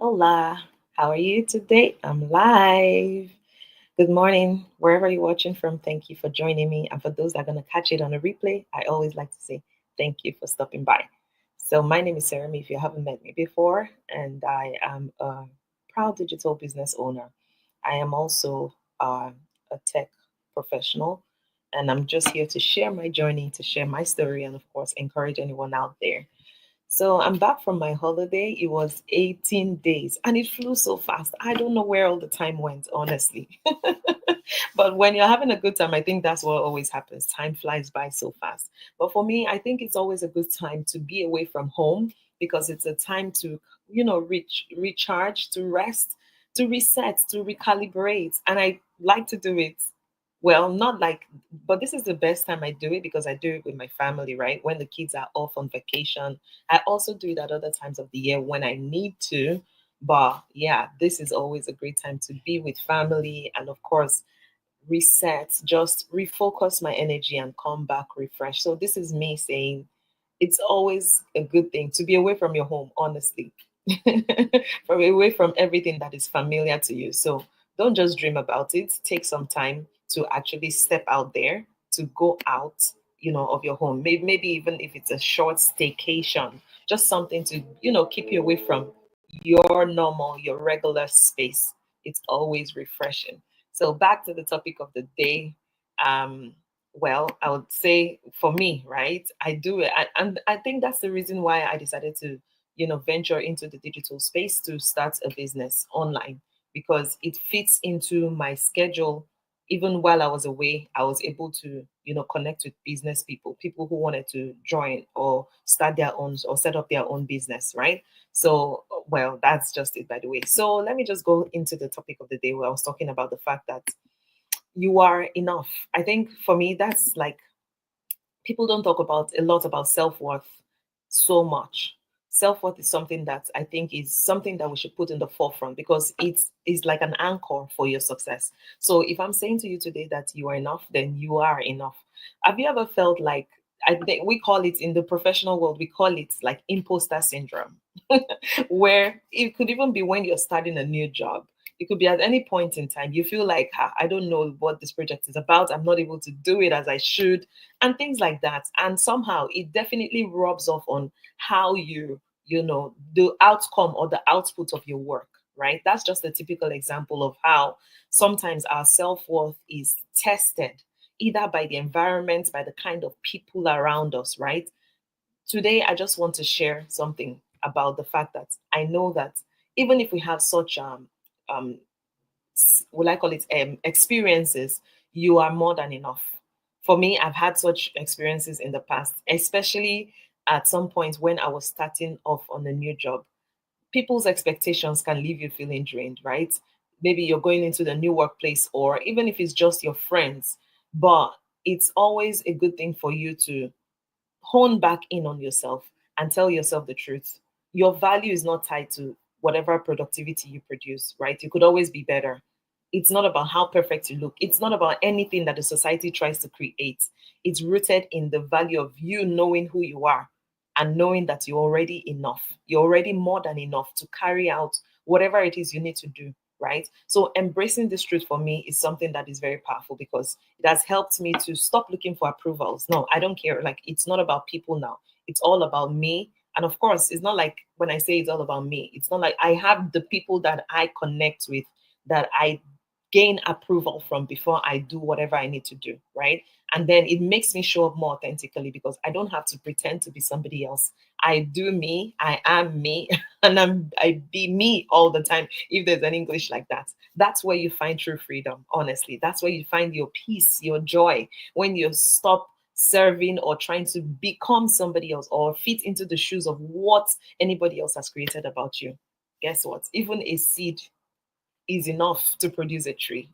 Hola, how are you today? I'm live. Good morning, wherever you're watching from. Thank you for joining me. And for those that are going to catch it on a replay, I always like to say thank you for stopping by. So, my name is Sarah, if you haven't met me before, and I am a proud digital business owner. I am also a tech professional, and I'm just here to share my journey, to share my story, and of course, encourage anyone out there. So I'm back from my holiday. It was 18 days and it flew so fast. I don't know where all the time went, honestly. But when you're having a good time, I think that's what always happens. Time flies by so fast. But for me, I think it's always a good time to be away from home because it's a time to, recharge, to rest, to reset, to recalibrate. And I like to do it well, not like, but this is the best time I do it because I do it with my family, right? When the kids are off on vacation. I also do it at other times of the year when I need to. But yeah, this is always a great time to be with family and, of course, reset, just refocus my energy and come back refreshed. So, this is me saying it's always a good thing to be away from your home, honestly, from away from everything that is familiar to you. So, don't just dream about it. Take some time to actually step out there, to go out, of your home. Maybe even if it's a short staycation, just something to, keep you away from your normal, your regular space. It's always refreshing. So back to the topic of the day. Um, well, I would say for me, right? I do it, and I think that's the reason why I decided to, venture into the digital space to start a business online because it fits into my schedule. Even while I was away, I was able to, connect with business people, people who wanted to join or start their own or set up their own business, right? So, well, that's just it, by the way. So, let me just go into the topic of the day where I was talking about the fact that you are enough. I think for me, that's like people don't talk about a lot about self-worth so much. Self-worth is something that I think is something that we should put in the forefront because it is like an anchor for your success. So if I'm saying to you today that you are enough, then you are enough. Have you ever felt like, I think we call it in the professional world, we call it like imposter syndrome, where it could even be when you're starting a new job. It could be at any point in time. You feel like, I don't know what this project is about. I'm not able to do it as I should, and things like that. And somehow it definitely rubs off on how the outcome or the output of your work, right? That's just a typical example of how sometimes our self worth is tested either by the environment, by the kind of people around us, right? Today, I just want to share something about the fact that I know that even if we have such um will I call it experiences, you are more than enough. For me, I've had such experiences in the past, especially at some point when I was starting off on a new job. People's expectations can leave you feeling drained, right? Maybe you're going into the new workplace, or even if it's just your friends, but it's always a good thing for you to hone back in on yourself and tell yourself the truth. Your value is not tied to whatever productivity you produce, right? You could always be better. It's not about how perfect you look. It's not about anything that the society tries to create. It's rooted in the value of you knowing who you are and knowing that you're already enough. You're already more than enough to carry out whatever it is you need to do, right? So embracing this truth for me is something that is very powerful because it has helped me to stop looking for approvals. No, I don't care. Like, it's not about people now. It's all about me. And of course, it's not like when I say it's all about me, it's not like I have the people that I connect with, that I gain approval from before I do whatever I need to do, right? And then it makes me show up more authentically because I don't have to pretend to be somebody else. I do me, I am me, and I be me all the time. If there's an English like that, that's where you find true freedom. Honestly, that's where you find your peace, your joy. When you stop serving or trying to become somebody else or fit into the shoes of what anybody else has created about you. Guess what? Even a seed is enough to produce a tree.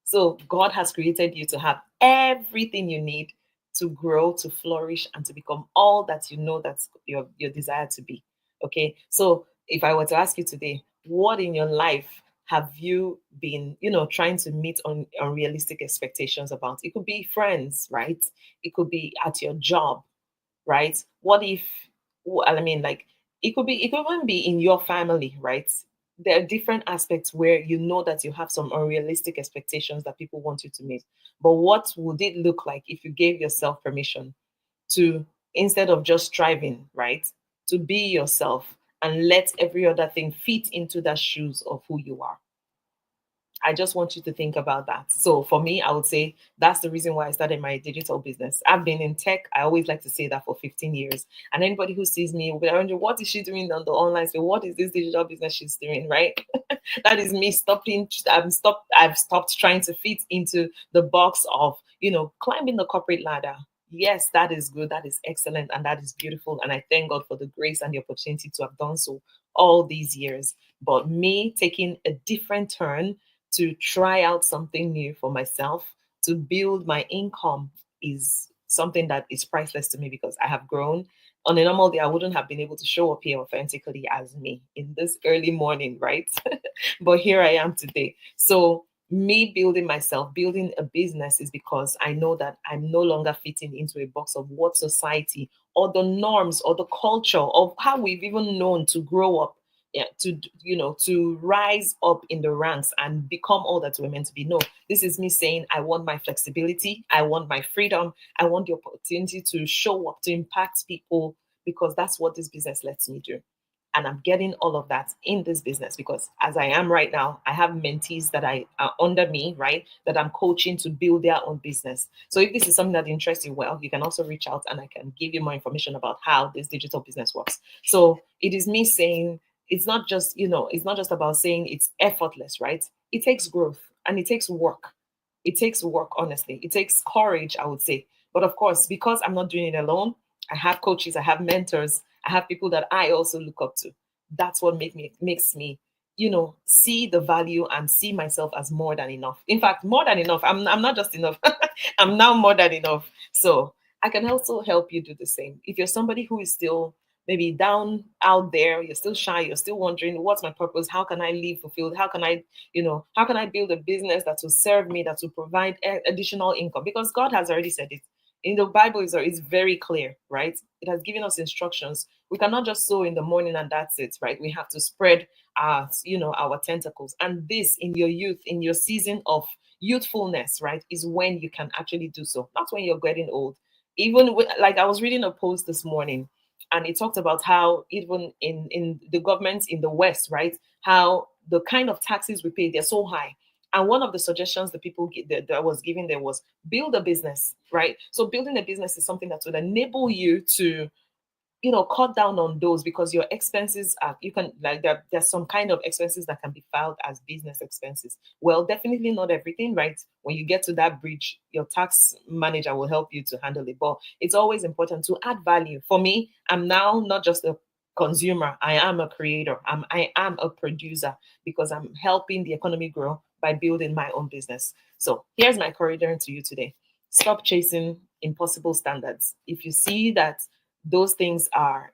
So God has created you to have everything you need to grow, to flourish, and to become all that you know that's your desire to be. Okay. So if I were to ask you today, what in your life have you been, trying to meet on unrealistic expectations about? It could be friends, right? It could be at your job, right? What if, I mean, like, it could even be in your family, right? there are different aspects where you know that you have some unrealistic expectations that people want you to meet. But what would it look like if you gave yourself permission to, instead of just striving, right, to be yourself and let every other thing fit into the shoes of who you are? I just want you to think about that. So for me, I would say that's the reason why I started my digital business. I've been in tech. I always like to say that for 15 years. And anybody who sees me will be wondering, what is she doing on the online space? What is this digital business she's doing, right? That is me stopping. I've stopped trying to fit into the box of, climbing the corporate ladder. Yes, that is good. That is excellent. And that is beautiful. And I thank God for the grace and the opportunity to have done so all these years. But me taking a different turn to try out something new for myself, to build my income, is something that is priceless to me because I have grown. On a normal day, I wouldn't have been able to show up here authentically as me in this early morning, right? But here I am today. So, me building myself, building a business, is because I know that I'm no longer fitting into a box of what society or the norms or the culture of how we've even known to grow up, yeah, to rise up in the ranks and become all that we're meant to be. No, this is me saying I want my flexibility, I want my freedom, I want the opportunity to show up, to impact people, because that's what this business lets me do. And I'm getting all of that in this business because as I am right now, I have mentees that I are under me, right? That I'm coaching to build their own business. So if this is something that interests you, well, you can also reach out and I can give you more information about how this digital business works. So it is me saying it's not just about saying it's effortless, right? It takes growth and it takes work. It takes work, honestly. It takes courage, I would say. But of course, because I'm not doing it alone, I have coaches, I have mentors, I have people that I also look up to. That's what makes me, see the value and see myself as more than enough. In fact, more than enough. I'm not just enough. I'm now more than enough. So I can also help you do the same. If you're somebody who is still maybe down out there, you're still shy, you're still wondering, what's my purpose? How can I live fulfilled? How can I build a business that will serve me, that will provide additional income? Because God has already said it. In the Bible, is very clear, right? It has given us instructions. We cannot just sow in the morning and that's it, right? We have to spread our tentacles. And this, in your youth, in your season of youthfulness, right, is when you can actually do so. Not when you're getting old. Even like I was reading a post this morning, and it talked about how even in the governments in the West, right, how the kind of taxes we pay, they're so high. And one of the suggestions the people that was given there was build a business, right? So building a business is something that would enable you to, cut down on those, because your expenses are, you can, like, there's some kind of expenses that can be filed as business expenses. Well, definitely not everything, right? When you get to that bridge, your tax manager will help you to handle it. But it's always important to add value. For me, I'm now not just a consumer, I am a creator, I am a producer, because I'm helping the economy grow by building my own business. So here's my corridor to you today: stop chasing impossible standards. If you see that those things are,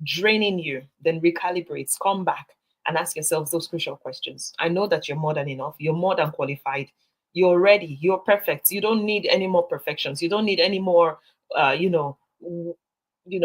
draining you, then recalibrate, come back and ask yourselves those crucial questions. I know that you're more than enough, you're more than qualified, you're ready, you're perfect. You don't need any more perfections. You don't need any more,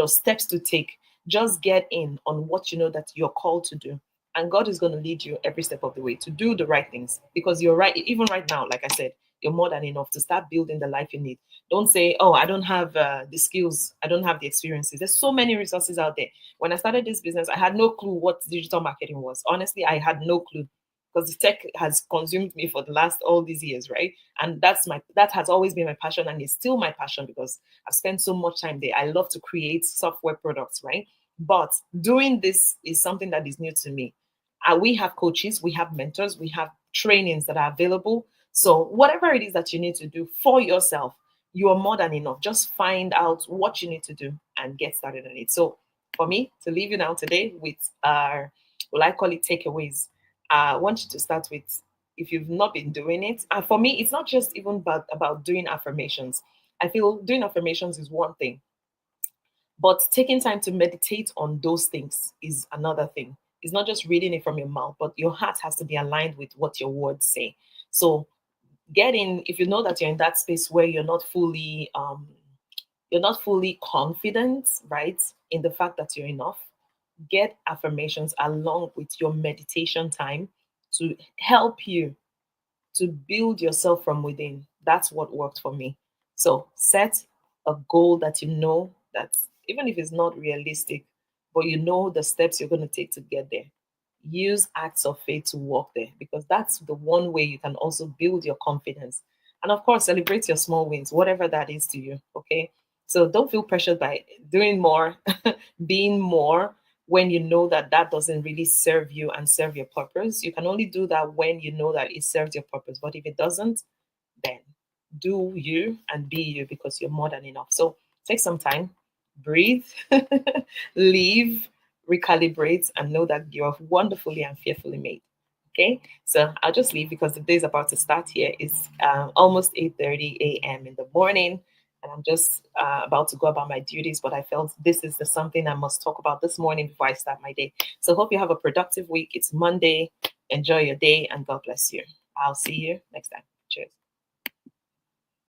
steps to take. Just get in on what you know that you're called to do. And God is going to lead you every step of the way to do the right things, because you're right. Even right now, like I said, you're more than enough to start building the life you need. Don't say, oh, I don't have the skills, I don't have the experiences. There's so many resources out there. When I started this business, I had no clue what digital marketing was. Honestly, I had no clue, because the tech has consumed me for the last all these years, right? And that has always been my passion, and it's still my passion because I've spent so much time there. I love to create software products, right? But doing this is something that is new to me. We have coaches, we have mentors, we have trainings that are available. So whatever it is that you need to do for yourself, you are more than enough. Just find out what you need to do and get started on it. So for me to leave you now today with our, well, I call it takeaways. I want you to start with, if you've not been doing it. And for me, it's not just even about doing affirmations. I feel doing affirmations is one thing, but taking time to meditate on those things is another thing. It's not just reading it from your mouth, but your heart has to be aligned with what your words say. So get in, if you know that you're in that space where you're not fully confident, right, in the fact that you're enough, get affirmations along with your meditation time to help you to build yourself from within. That's what worked for me. So set a goal that you know that even if it's not realistic, but you know the steps you're going to take to get there. Use acts of faith to walk there because that's the one way you can also build your confidence. And of course, celebrate your small wins, whatever that is to you. Okay. So don't feel pressured by doing more, being more, when you know that that doesn't really serve you and serve your purpose. You can only do that when you know that it serves your purpose. But if it doesn't, then do you and be you because you're more than enough. So take some time, breathe, leave, recalibrate, and know that you're wonderfully and fearfully made. Okay, so I'll just leave because the day is about to start here. It's almost 8:30 a.m. in the morning, and I'm just about to go about my duties. But I felt this is the something I must talk about this morning before I start my day. So hope you have a productive week. It's Monday. Enjoy your day, and God bless you. I'll see you next time. Cheers.